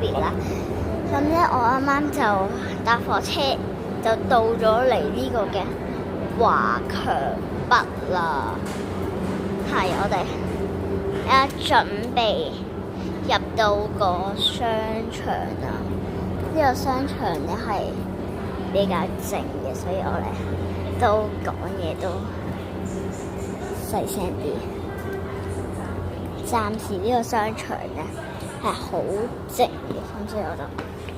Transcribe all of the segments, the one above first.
別啦。咁咧，我啱啱就搭火車就到咗嚟呢個嘅華強北啦。係，我哋而家準備入到個商場啦。呢個商場咧係比較靜嘅，所以我哋都講嘢都細聲啲。暫時呢個商場咧係好靜嘅，咁所以我就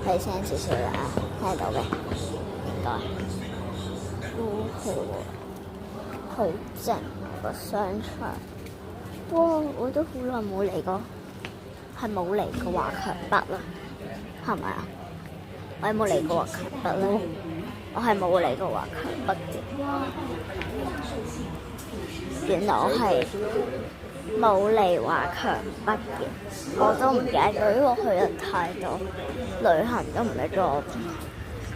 細聲少少啦，聽到嘅應該都好靜個商場。哇！我都好耐冇嚟過，係冇嚟過華強北啦，係咪啊？我有冇嚟過華強北咧？我係冇嚟過華強北嘅。原來我係冇嚟華強北嘅，我都唔記得咗，因為我去得太多旅行都唔記得咗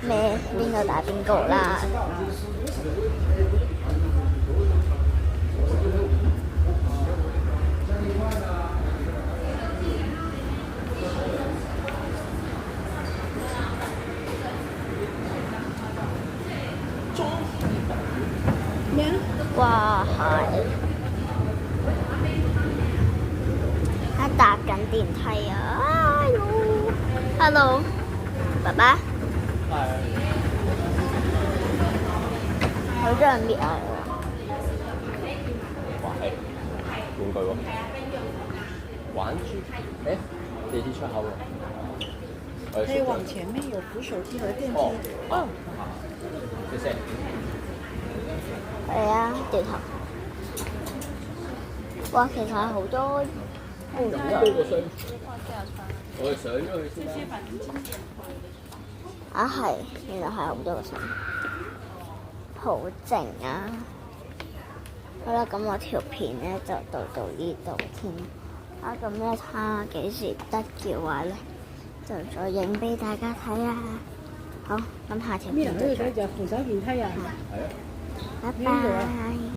咩邊個打邊個啦。咩啊？哇係！我搭緊電梯啊！Hello， 爸爸。好多人搣啊！哇係玩具喎，玩具誒地鐵出口喎。可以往前面有扶手梯和電梯。哦，謝謝。係啊，掉頭。哇，其實係好多。有幾多個箱？我哋上咗去先。啊係，原來係好多個箱。好靜啊！好啦，咁我條片咧就到呢度先。啊，咁咧睇下幾時得嘅話咧，就再影俾大家睇啊！好，咁下條片就再。咩人都要睇就扶手電梯啊！係啊。拜拜。